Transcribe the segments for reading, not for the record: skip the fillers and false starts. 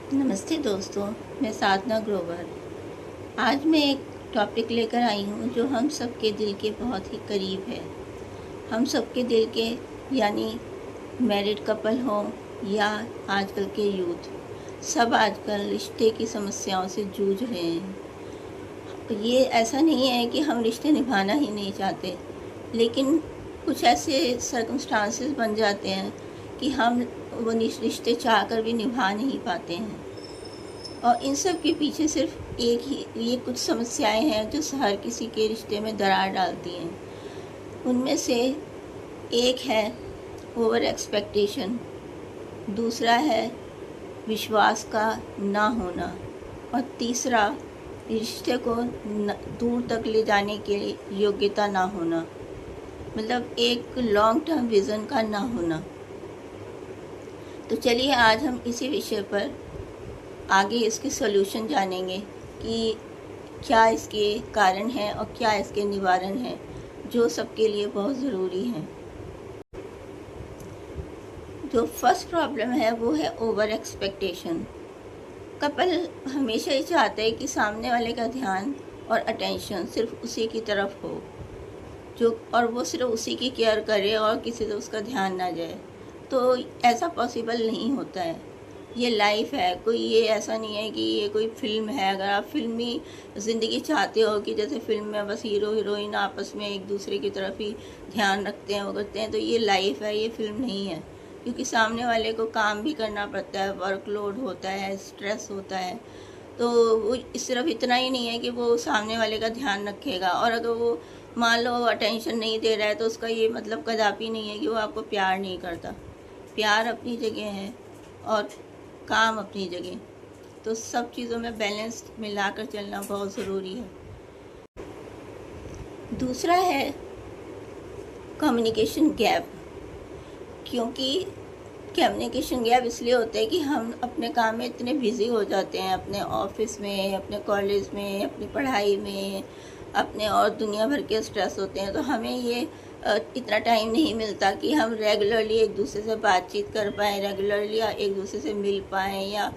नमस्ते दोस्तों, मैं साधना ग्रोवर। आज मैं एक टॉपिक लेकर आई हूँ जो हम सबके दिल के बहुत ही करीब है। हम सबके दिल के यानी मैरिड कपल हो या आजकल के यूथ, सब आजकल रिश्ते की समस्याओं से जूझ रहे हैं। ये ऐसा नहीं है कि हम रिश्ते निभाना ही नहीं चाहते, लेकिन कुछ ऐसे सर्कमस्टांसेस बन जाते हैं कि हम वो रिश्ते चाह कर भी निभा नहीं पाते हैं। और इन सब के पीछे सिर्फ एक ही ये कुछ समस्याएं हैं जो हर किसी के रिश्ते में दरार डालती हैं। उनमें से एक है ओवर एक्सपेक्टेशन, दूसरा है विश्वास का ना होना, और तीसरा रिश्ते को दूर तक ले जाने के योग्यता ना होना, मतलब एक लॉन्ग टर्म विज़न का ना होना। तो चलिए आज हम इसी विषय पर आगे इसके सॉल्यूशन जानेंगे कि क्या इसके कारण हैं और क्या इसके निवारण हैं, जो सबके लिए बहुत ज़रूरी हैं। जो फर्स्ट प्रॉब्लम है वो है ओवर एक्सपेक्टेशन। कपल हमेशा ही चाहते हैं कि सामने वाले का ध्यान और अटेंशन सिर्फ उसी की तरफ हो, और वो सिर्फ उसी की केयर करे और किसी से उसका ध्यान ना जाए। तो ऐसा पॉसिबल नहीं होता है। ये लाइफ है, कोई ये ऐसा नहीं है कि ये कोई फिल्म है। अगर आप फिल्मी ज़िंदगी चाहते हो कि जैसे फिल्म में बस हीरो हीरोइन आपस में एक दूसरे की तरफ ही ध्यान रखते हैं, वो करते हैं, तो ये लाइफ है, ये फिल्म नहीं है। क्योंकि सामने वाले को काम भी करना पड़ता है, वर्कलोड होता है, स्ट्रेस होता है। तो वो सिर्फ इतना ही नहीं है कि वो सामने वाले का ध्यान रखेगा, और अगर वो मान लो अटेंशन नहीं दे रहा है तो उसका ये मतलब कदापि नहीं है कि वो आपको प्यार नहीं करता। प्यार अपनी जगह है और काम अपनी जगह। तो सब चीज़ों में बैलेंस मिलाकर चलना बहुत ज़रूरी है। दूसरा है कम्युनिकेशन गैप। क्योंकि कम्युनिकेशन गैप इसलिए होता है कि हम अपने काम में इतने बिज़ी हो जाते हैं, अपने ऑफिस में, अपने कॉलेज में, अपनी पढ़ाई में, अपने और दुनिया भर के स्ट्रेस होते हैं। तो हमें ये इतना टाइम नहीं मिलता कि हम रेगुलरली एक दूसरे से बातचीत कर पाएँ, रेगुलरली एक दूसरे से मिल पाएँ, या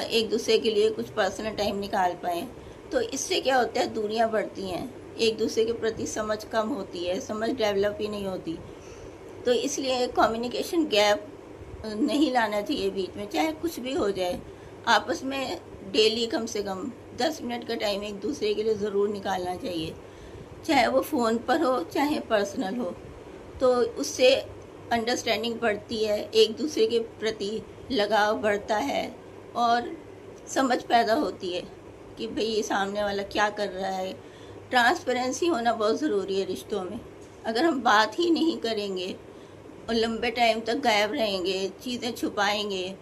एक दूसरे के लिए कुछ पर्सनल टाइम निकाल पाएँ। तो इससे क्या होता है, दूरियां बढ़ती हैं, एक दूसरे के प्रति समझ कम होती है, समझ डेवलप ही नहीं होती। तो इसलिए कम्युनिकेशन गैप नहीं लाना चाहिए बीच में, चाहे कुछ भी हो जाए। आपस में डेली कम से कम 10 मिनट का टाइम एक दूसरे के लिए ज़रूर निकालना चाहिए, चाहे वो फ़ोन पर हो चाहे पर्सनल हो। तो उससे अंडरस्टैंडिंग बढ़ती है, एक दूसरे के प्रति लगाव बढ़ता है, और समझ पैदा होती है कि भाई ये सामने वाला क्या कर रहा है। ट्रांसपेरेंसी होना बहुत ज़रूरी है रिश्तों में। अगर हम बात ही नहीं करेंगे और लंबे टाइम तक गायब रहेंगे, चीज़ें छुपाएंगे,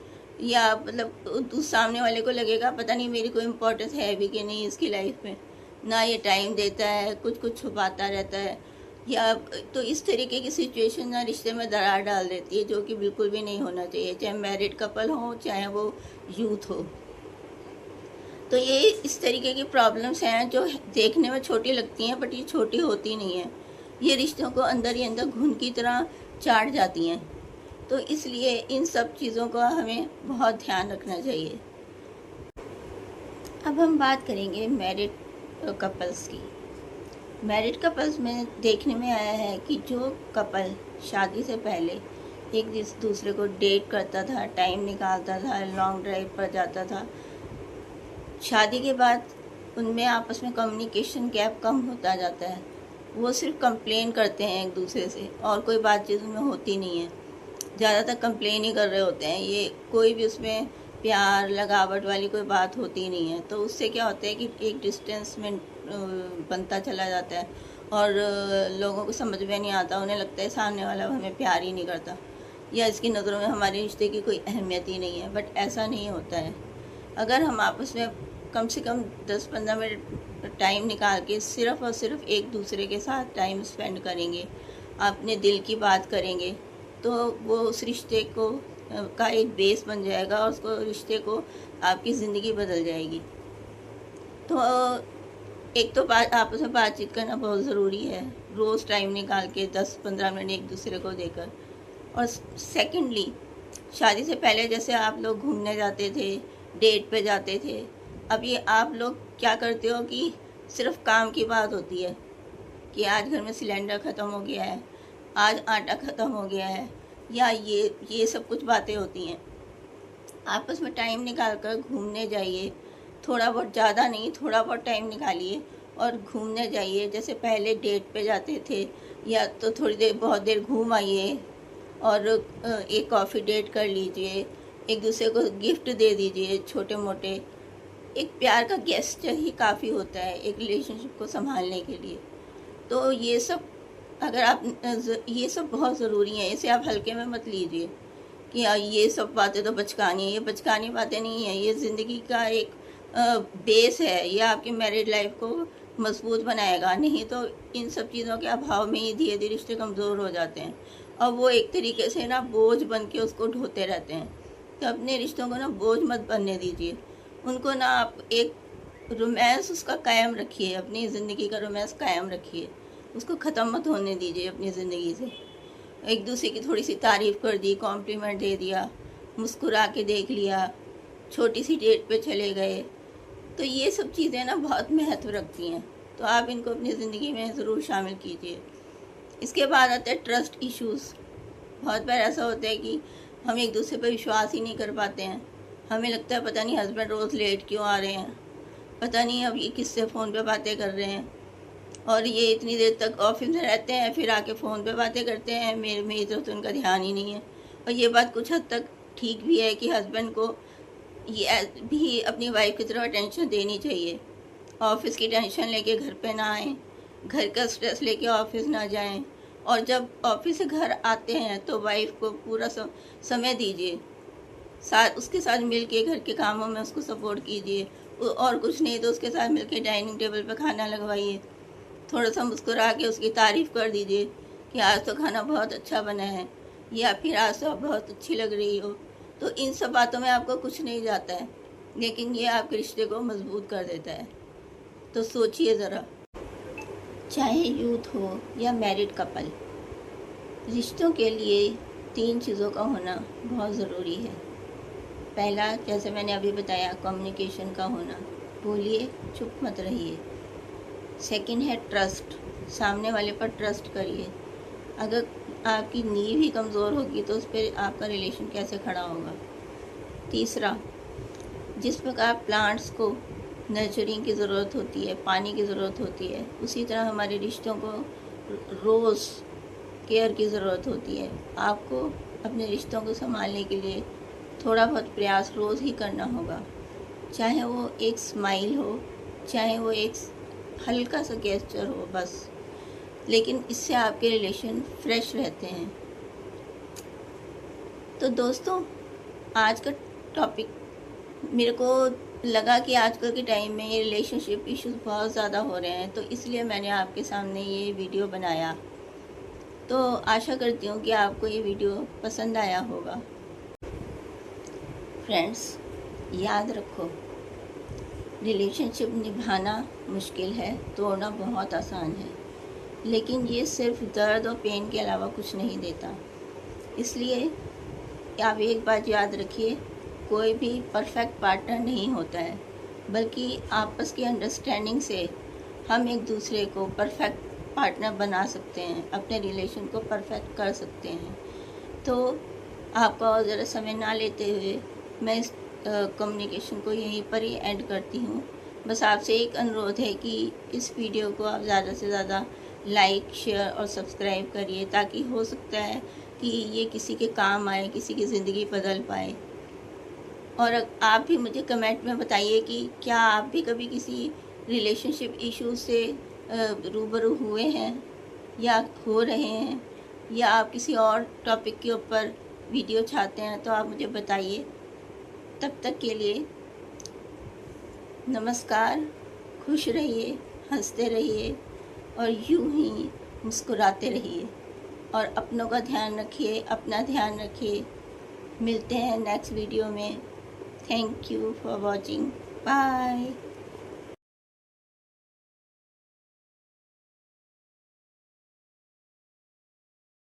या मतलब सामने वाले को लगेगा पता नहीं मेरी कोई इम्पोर्टेंस है भी कि नहीं इसकी लाइफ में, ना ये टाइम देता है, कुछ कुछ छुपाता रहता है, या तो इस तरीके की सिचुएशन ना रिश्ते में दरार डाल देती है, जो कि बिल्कुल भी नहीं होना चाहिए, चाहे मैरिड कपल हो चाहे वो यूथ हो। तो ये इस तरीके की प्रॉब्लम्स हैं जो देखने में छोटी लगती हैं, बट ये छोटी होती नहीं है। ये रिश्तों को अंदर ही अंदर घुन की तरह चाट जाती हैं। तो इसलिए इन सब चीज़ों का हमें बहुत ध्यान रखना चाहिए। अब हम बात करेंगे मैरिड कपल्स की। मैरिड कपल्स में देखने में आया है कि जो कपल शादी से पहले एक दूसरे को डेट करता था, टाइम निकालता था, लॉन्ग ड्राइव पर जाता था, शादी के बाद उनमें आपस में कम्युनिकेशन गैप कम होता जाता है। वो सिर्फ कंप्लेन करते हैं एक दूसरे से, और कोई बातचीत उनमें होती नहीं है। ज़्यादातर कंप्लेन ही कर रहे होते हैं, ये कोई भी उसमें प्यार लगावट वाली कोई बात होती नहीं है। तो उससे क्या होता है कि एक डिस्टेंस में बनता चला जाता है, और लोगों को समझ में नहीं आता, उन्हें लगता है सामने वाला हमें प्यार ही नहीं करता, या इसकी नज़रों में हमारे रिश्ते की कोई अहमियत ही नहीं है। बट ऐसा नहीं होता है। अगर हम आपस में कम से कम 10-15 मिनट टाइम निकाल के सिर्फ़ और सिर्फ एक दूसरे के साथ टाइम स्पेंड करेंगे, अपने दिल की बात करेंगे, तो वो उस रिश्ते को का एक बेस बन जाएगा, और उसको रिश्ते को आपकी ज़िंदगी बदल जाएगी। तो एक तो आपस में बातचीत करना बहुत ज़रूरी है, रोज़ टाइम निकाल के 10-15 मिनट एक दूसरे को देकर। और सेकेंडली, शादी से पहले जैसे आप लोग घूमने जाते थे, डेट पे जाते थे। अब ये आप लोग क्या करते हो कि सिर्फ काम की बात होती है कि आज घर में सिलेंडर ख़त्म हो गया है, आज आटा ख़त्म हो गया है, या ये सब कुछ बातें होती हैं। आपस में टाइम निकाल कर घूमने जाइए, थोड़ा बहुत, ज़्यादा नहीं, थोड़ा बहुत टाइम निकालिए और घूमने जाइए। जैसे पहले डेट पे जाते थे, या तो थोड़ी देर, बहुत देर घूम आइए और एक कॉफ़ी डेट कर लीजिए, एक दूसरे को गिफ्ट दे दीजिए छोटे मोटे। एक प्यार का गेस्चर ही काफ़ी होता है एक रिलेशनशिप को संभालने के लिए। तो ये सब, अगर आप ये सब बहुत ज़रूरी है, इसे आप हल्के में मत लीजिए कि ये सब बातें तो बचकानी है। ये बचकानी बातें नहीं है, ये ज़िंदगी का एक बेस है। ये आपकी मैरिड लाइफ को मजबूत बनाएगा। नहीं तो इन सब चीज़ों के अभाव में ही धीरे धीरे रिश्ते कमज़ोर हो जाते हैं और वो एक तरीके से ना बोझ बन के उसको ढोते रहते हैं। तो अपने रिश्तों को ना बोझ मत बनने दीजिए, उनको ना आप एक रोमांस उसका कायम रखिए, अपनी ज़िंदगी का रोमांस कायम रखिए, उसको ख़त्म मत होने दीजिए अपनी ज़िंदगी से। एक दूसरे की थोड़ी सी तारीफ़ कर दी, कॉम्प्लीमेंट दे दिया, मुस्कुरा के देख लिया, छोटी सी डेट पे चले गए, तो ये सब चीज़ें ना बहुत महत्व रखती हैं। तो आप इनको अपनी ज़िंदगी में ज़रूर शामिल कीजिए। इसके बाद आते हैं ट्रस्ट इश्यूज़। बहुत बार ऐसा होता है कि हम एक दूसरे पर विश्वास ही नहीं कर पाते हैं। हमें लगता है पता नहीं हस्बैंड रोज़ लेट क्यों आ रहे हैं, पता नहीं अब ये किससे फ़ोन पे बातें कर रहे हैं, और ये इतनी देर तक ऑफिस में रहते हैं फिर आके फ़ोन पे बातें करते हैं, मेरी तरफ तो उनका ध्यान ही नहीं है। और ये बात कुछ हद तक ठीक भी है कि हस्बैंड को ये भी अपनी वाइफ की तरफ अटेंशन देनी चाहिए। ऑफिस की टेंशन लेके घर पे ना आएँ, घर का स्ट्रेस लेके ऑफिस ना जाएं, और जब ऑफिस से घर आते हैं तो वाइफ को पूरा समय दीजिए, साथ उसके साथ मिल के घर के कामों में उसको सपोर्ट कीजिए, और कुछ नहीं तो उसके साथ मिल के डाइनिंग टेबल पे खाना लगवाइए, थोड़ा सा मुस्कुरा के उसकी तारीफ़ कर दीजिए कि आज तो खाना बहुत अच्छा बना है, या फिर आज तो आप बहुत अच्छी लग रही हो। तो इन सब बातों में आपको कुछ नहीं जाता है, लेकिन ये आपके रिश्ते को मजबूत कर देता है। तो सोचिए ज़रा, चाहे यूथ हो या मैरिड कपल, रिश्तों के लिए 3 चीज़ों का होना बहुत ज़रूरी है। पहला, जैसे मैंने अभी बताया, कम्युनिकेशन का होना, बोलिए, चुप मत रहिए। सेकंड है ट्रस्ट, सामने वाले पर ट्रस्ट करिए। अगर आपकी नींव ही कमज़ोर होगी तो उस पर आपका रिलेशन कैसे खड़ा होगा। तीसरा, जिस प्रकार प्लांट्स को नर्चरिंग की ज़रूरत होती है, पानी की ज़रूरत होती है, उसी तरह हमारे रिश्तों को रोज़ केयर की ज़रूरत होती है। आपको अपने रिश्तों को संभालने के लिए थोड़ा बहुत प्रयास रोज़ ही करना होगा, चाहे वो एक स्माइल हो, चाहे वो एक हल्का सा गेस्चर हो बस, लेकिन इससे आपके रिलेशन फ्रेश रहते हैं। तो दोस्तों, आज का टॉपिक, मेरे को लगा कि आजकल के टाइम में ये रिलेशनशिप इश्यूज बहुत ज़्यादा हो रहे हैं, तो इसलिए मैंने आपके सामने ये वीडियो बनाया। तो आशा करती हूँ कि आपको ये वीडियो पसंद आया होगा। फ्रेंड्स, याद रखो, रिलेशनशिप निभाना मुश्किल है, तोड़ना बहुत आसान है, लेकिन ये सिर्फ दर्द और पेन के अलावा कुछ नहीं देता। इसलिए आप एक बात याद रखिए, कोई भी परफेक्ट पार्टनर नहीं होता है, बल्कि आपस की अंडरस्टैंडिंग से हम एक दूसरे को परफेक्ट पार्टनर बना सकते हैं, अपने रिलेशन को परफेक्ट कर सकते हैं। तो आपका और ज़रा समय ना लेते हुए मैं इस कम्युनिकेशन को यहीं पर ही एंड करती हूँ। बस आपसे एक अनुरोध है कि इस वीडियो को आप ज़्यादा से ज़्यादा लाइक, शेयर और सब्सक्राइब करिए, ताकि हो सकता है कि ये किसी के काम आए, किसी की ज़िंदगी बदल पाए। और आप भी मुझे कमेंट में बताइए कि क्या आप भी कभी किसी रिलेशनशिप इशू से रूबरू हुए हैं या हो रहे हैं, या आप किसी और टॉपिक के ऊपर वीडियो चाहते हैं, तो आप मुझे बताइए। तब तक के लिए नमस्कार, खुश रहिए, हंसते रहिए और यूं ही मुस्कुराते रहिए, और अपनों का ध्यान रखिए, अपना ध्यान रखिए। मिलते हैं नेक्स्ट वीडियो में। Thank you for watching. Bye.